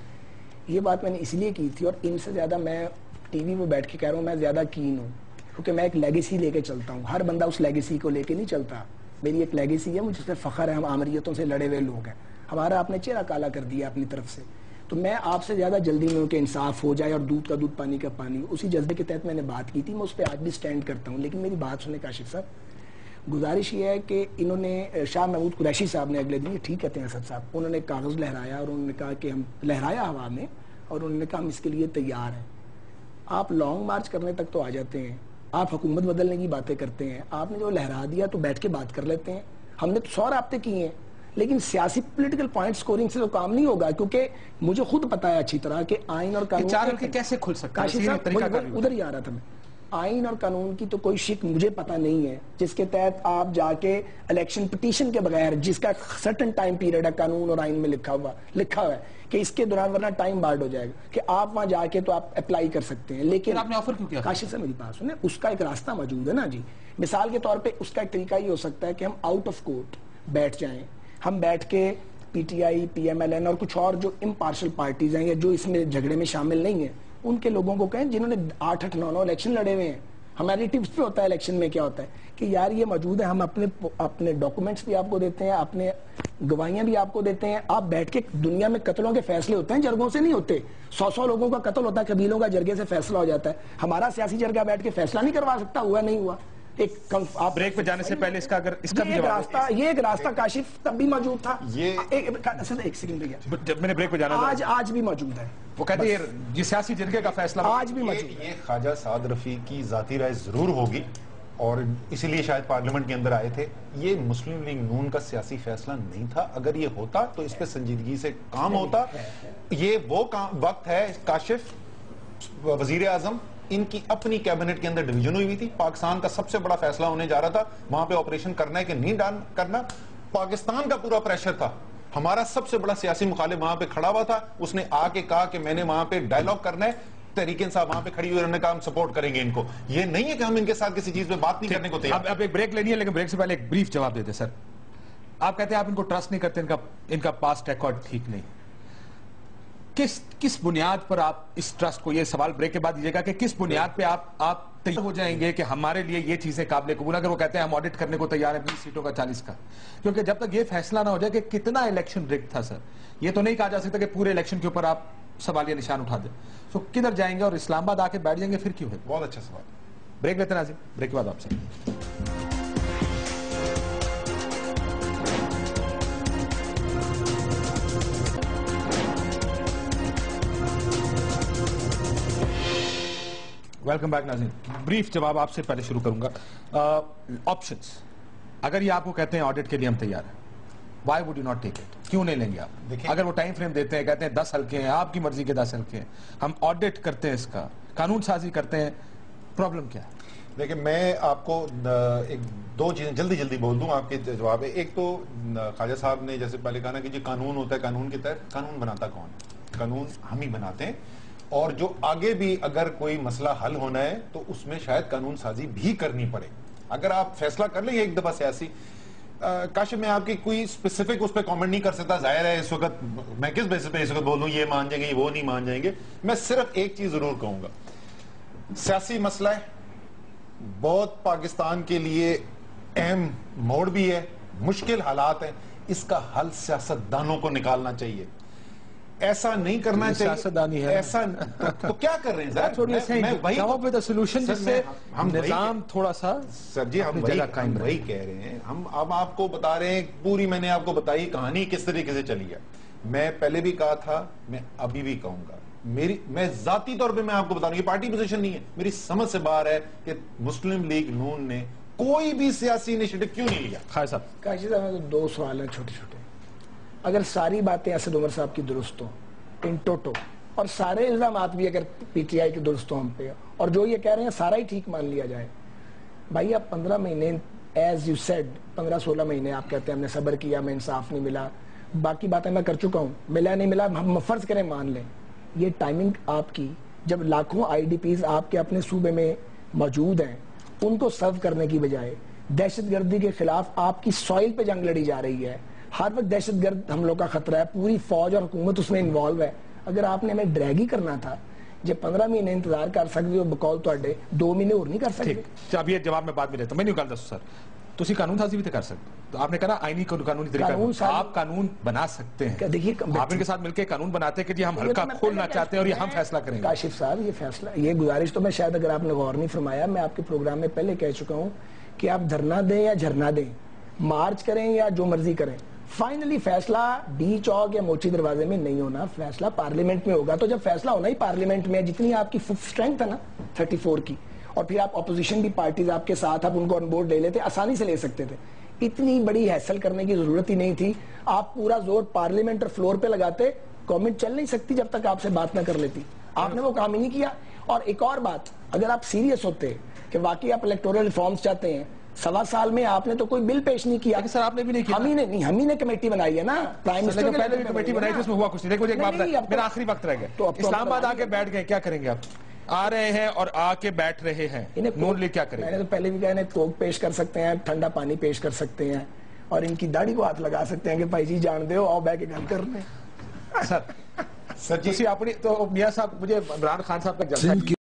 یہ بات میں نے اس لیے کی تھی اور ان سے زیادہ میں ٹی وی پہ بیٹھ کے کہہ رہا ہوں میں زیادہ کین ہوں کیونکہ میں ایک لیگیسی لے کے چلتا ہوں ہر بندہ اس لیگیسی کو لے کے نہیں چلتا میری ایک لیگیسی ہے مجھے فخر ہے ہم آمریتوں سے لڑے ہوئے لوگ ہیں ہمارا آپ نے چہرہ کالا کر دیا اپنی طرف سے تو میں آپ سے زیادہ جلدی میں ہوں کہ انصاف ہو جائے اور دودھ کا دودھ پانی کا پانی اسی جذبے کے تحت میں نے بات کی تھی میں اس پہ آج بھی سٹینڈ کرتا ہوں لیکن میری بات سنیں کاشف صاحب گزارش یہ ہے کہ انہوں نے شاہ محمود قریشی صاحب نے اگلے دن یہ ٹھیک کہتے ہیں اسد صاحب انہوں نے کاغذ لہرایا اور انہوں نے کہا کہ ہم لہرایا ہوا میں اور انہوں نے کہا ہم اس کے لیے تیار ہیں آپ لانگ مارچ کرنے تک تو آ جاتے ہیں آپ حکومت بدلنے کی باتیں کرتے ہیں آپ نے جو لہرا دیا تو بیٹھ کے بات کر لیتے ہیں ہم نے تو 100 رابطے کیے ہیں لیکن سیاسی پولیٹیکل پوائنٹ سکورنگ سے تو کام نہیں ہوگا کیونکہ مجھے خود پتا ہے اچھی طرح کہ آئین اور قانون 4 حلقے کیسے کھل سکتا ہے ادھر ہی آ رہا تھا میں آئین اور قانون کی تو کوئی شک مجھے پتا نہیں ہے جس کے تحت آپ جا کے الیکشن پٹیشن کے بغیر جس کا سرٹن ٹائم پیریڈ ہے قانون اور آئین میں لکھا ہوا ہے کہ اس کے دوران ورنہ ٹائم بارڈ ہو جائے گا کہ آپ وہاں جا کے تو آپ اپلائی کر سکتے ہیں لیکن آپ نے آفر کیوں کیا کاشف سے میری بات سنیں اس کا ایک راستہ موجود ہے نا جی مثال کے طور پہ اس کا ایک طریقہ یہ ہو سکتا ہے کہ ہم آؤٹ آف کورٹ بیٹھ جائیں ہم بیٹھ کے P T I P M L N اور کچھ اور جو امپارشل پارٹیز ہیں یا جو اس میں جھگڑے میں شامل نہیں ہیں ان کے لوگوں کو کہیں جنہوں نے 8-9 الیکشن لڑے ہوئے ہیں ہماری ٹپس پہ ہوتا ہے الیکشن میں کیا ہوتا ہے کہ یار یہ موجود ہے, ہم اپنے ڈاکومنٹس بھی آپ کو دیتے ہیں, اپنے گواہیاں بھی آپ کو دیتے ہیں, آپ بیٹھ کے دنیا میں قتلوں کے فیصلے ہوتے ہیں, جرگوں سے نہیں ہوتے, 100 لوگوں کا قتل ہوتا ہے, قبیلوں کا جرگے سے فیصلہ ہو جاتا ہے. ہمارا سیاسی جرگہ بیٹھ کے فیصلہ نہیں کروا سکتا, ہوا نہیں ہوا. آپ بریک پہ جانے سے پہلے اس کا اگر اس کا بھی جواب, یہ ایک راستہ کاشف تب بھی موجود تھا, ایک سیکنڈ جب میں نے بریک پہ جانا آج بھی موجود ہے. وہ کہتے ہیں یہ سیاسی جرگے کا فیصلہ آج بھی موجود ہے. یہ خواجہ سعد رفیع کی ذاتی رائے ضرور ہوگی اور اسی لیے شاید پارلیمنٹ کے اندر آئے تھے. یہ مسلم لیگ نون کا سیاسی فیصلہ نہیں تھا. اگر یہ ہوتا تو اس پہ سنجیدگی سے کام ہوتا. یہ وہ وقت ہے کاشف, وزیر اعظم ان کی اپنی کیبنٹ کے اندر ڈویژن ہوئی تھی, پاکستان کا سب سے بڑا فیصلہ ہونے جا رہا تھا, وہاں پہ آپریشن کرنا ہے کہ نہیں کرنا. پاکستان کا پورا پریشر تھا, ہمارا سب سے بڑا سیاسی مخالف وہاں پہ کھڑا ہوا تھا, اس نے آ کے کہا کہ میں نے وہاں پہ ڈائیلاگ کرنا ہے. تحریک انصاف وہاں پہ کھڑی ہوئی, انہوں نے کہا ہم سپورٹ کریں گے ان کو. یہ نہیں ہے کہ ہم ان کے ساتھ کسی چیز پہ بات نہیں کرنے کو تیار. اب ایک بریک لینی ہے, لیکن بریک سے پہلے ایک بریف جواب دے دیں سر. آپ کہتے ہیں آپ ان کو ٹرسٹ نہیں کرتے, ان کا پاسٹ ریکارڈ ٹھیک نہیں. کس بنیاد پر آپ اس ٹرسٹ کو, یہ سوال بریک کے بعد دیجیے گا کہ کس بنیاد پہ آپ تیار ہو جائیں گے کہ ہمارے لیے یہ چیزیں قابل قبول, اگر وہ کہتے ہیں ہم آڈٹ کرنے کو تیار ہیں 20 سیٹوں کا 40 کا, کیونکہ جب تک یہ فیصلہ نہ ہو جائے کہ کتنا الیکشن رگ تھا سر, یہ تو نہیں کہا جا سکتا کہ پورے الیکشن کے اوپر آپ سوالیہ نشان اٹھا دیں. سو کدھر جائیں گے, اور اسلام آباد آ کے بیٹھ جائیں گے پھر کیوں ہے؟ بہت اچھا سوال. بریک لیتے ہیں ناظرین, بریک کے بعد آپ سے. ویلکم بیک ناظرین. بریف جواب آپ سے پہلے شروع کروں گا. آپشنز, اگر یہ آپ کو کہتے ہیں آڈٹ کے لیے ہم تیار ہیں, Y would you not take it, کیوں نہیں لیں گے آپ؟ اگر وہ ٹائم فریم دیتے ہیں, کہتے ہیں 10 حلقے ہیں, آپ کی مرضی کے 10 حلقے ہیں, ہم آڈٹ کرتے ہیں, اس کا قانون سازی کرتے ہیں, پرابلم کیا ہے؟ دیکھیں میں آپ کو ایک دو چیزیں جلدی بول دوں, آپ کے جواب ہے. ایک تو خواجہ صاحب نے جیسے پہلے کہا نا کہ جو قانون ہوتا ہے, قانون کے تحت قانون بناتا کون ہے؟ قانون ہم ہی بناتے ہیں, اور جو آگے بھی اگر کوئی مسئلہ حل ہونا ہے تو اس میں شاید قانون سازی بھی کرنی پڑے. اگر آپ فیصلہ کر لیں ایک دفعہ سیاسی, کاشف میں آپ کی کوئی اسپیسیفک اس پہ کامنٹ نہیں کر سکتا. ظاہر ہے اس وقت میں کس بیس پہ اس وقت بولوں یہ مان جائیں گے وہ نہیں مان جائیں گے. میں صرف ایک چیز ضرور کہوں گا, سیاسی مسئلہ ہے, بہت پاکستان کے لیے اہم موڑ بھی ہے, مشکل حالات ہیں, اس کا حل سیاستدانوں کو نکالنا چاہیے. ایسا نہیں کرنا چاہیے. سیاستدانی ہے ایسا تو کیا کر رہے ہیں ہم نظام تھوڑا سا سر جی, ہم وہی کہہ رہے ہیں. ہم اب آپ کو بتا رہے ہیں پوری, میں نے آپ کو بتائی کہانی کس طریقے سے چلی ہے. میں پہلے بھی کہا تھا, میں ابھی بھی کہوں گا, میں ذاتی طور پہ میں آپ کو بتا رہا ہوں, یہ پارٹی پوزیشن نہیں ہے, میری سمجھ سے باہر ہے کہ مسلم لیگ نون نے کوئی بھی سیاسی انیشیٹو کیوں نہیں لیا. خواجہ صاحب, کاشف صاحب, میں تو 2 سوال ہیں چھوٹے چھوٹے. اگر ساری باتیں اسد عمر صاحب کی درست ہوں ان ٹوٹو, اور سارے الزامات بھی اگر پی ٹی آئی کے درست ہوں ہم پہ, اور جو یہ کہہ رہے ہیں سارا ہی ٹھیک مان لیا جائے, بھائی آپ 15 مہینے ایز یو سیڈ 15-16 مہینے آپ کہتے ہیں ہم نے صبر کیا, ہمیں انصاف نہیں ملا, باقی باتیں میں کر چکا ہوں, ملا نہیں ملا ہم فرض کریں مان لیں. یہ ٹائمنگ آپ کی, جب لاکھوں آئی ڈی پیز آپ کے اپنے صوبے میں موجود ہیں, ان کو سرو کرنے کی بجائے دہشت گردی کے خلاف آپ کی سوائل پہ جنگ لڑی جا رہی ہے. ہر وقت دہشت گرد حملوں کا خطرہ ہے, پوری فوج اور حکومت اس میں انوالو ہے. اگر آپ نے ہمیں ڈریگ ہی کرنا تھا, جب 15 مہینے انتظار کر سکتے ہو بقول تو 2 مہینے اور نہیں کر سکتے. اب یہ جواب میں بعد میں لیتا ہوں, میں نہیں کہتا سر تسی قانون سازی بھی تو کر سکتے. تو آپ نے کہا آئینی قانونی طریقہ, آپ قانون بنا سکتے ہیں. دیکھیے آپ ان کے ساتھ مل کے قانون بناتے ہیں کہ جی ہم حلقہ کھولنا چاہتے ہیں اور یہ ہم فیصلہ کریں گے. کاشف صاحب, یہ فیصلہ, یہ گزارش تو میں شاید اگر آپ نے غور نہیں فرمایا, میں آپ کے پروگرام میں پہلے کہہ چکا ہوں کہ آپ دھرنا دیں یا جھرنا دیں, مارچ کریں یا جو مرضی کریں, فائنلی فیصلہ ڈی چوک یا موچی دروازے میں نہیں ہونا, فیصلہ پارلیمنٹ میں ہوگا. تو جب فیصلہ ہونا ہی پارلیمنٹ میں, جتنی آپ کی اسٹرینتھ ہے نا 34 کی, اور پھر آپ اپوزیشن بھی پارٹیز آپ کے ساتھ, آپ ان کو آن بورڈ لے لیتے, آسانی سے لے سکتے تھے. اتنی بڑی حیصل کرنے کی ضرورت ہی نہیں تھی. آپ پورا زور پارلیمنٹ اور فلور پہ لگاتے, گورنمنٹ چل نہیں سکتی جب تک آپ سے بات نہ کر لیتی. آپ نے وہ کام ہی نہیں کیا. اور ایک اور بات, اگر آپ سیریس ہوتے کہ واقعی آپ الیکٹورل ریفارمز چاہتے ہیں, 1.25 سال میں آپ نے تو کوئی بل پیش نہیں کیا. سر آپ نے بھی نہیں کیا, ہم ہی نے کمیٹی بنائی ہے نا, پرائم منسٹر نے پہلے بھی کمیٹی بنائی تھی, اس میں ہوا کچھ نہیں. دیکھو مجھے ایک بات, میرا آخری وقت رہ گیا. اسلام آباد آ کے بیٹھ گئے, کیا کریں گے آپ؟ آ رہے ہیں اور آ کے بیٹھ رہے ہیں, نون لیگ کیا کریں گے؟ میں نے تو پہلے بھی کہا, انہیں کوک پیش کر سکتے ہیں, ٹھنڈا پانی پیش کر سکتے ہیں, اور ان کی داڑھی کو ہاتھ لگا سکتے ہیں کہ بھائی جی جان دے ہو, آؤ بیٹھ کے گل کر رہے ہیں. سر جی اپنی تو میاں صاحب, مجھے عمران خان صاحب کا جلسہ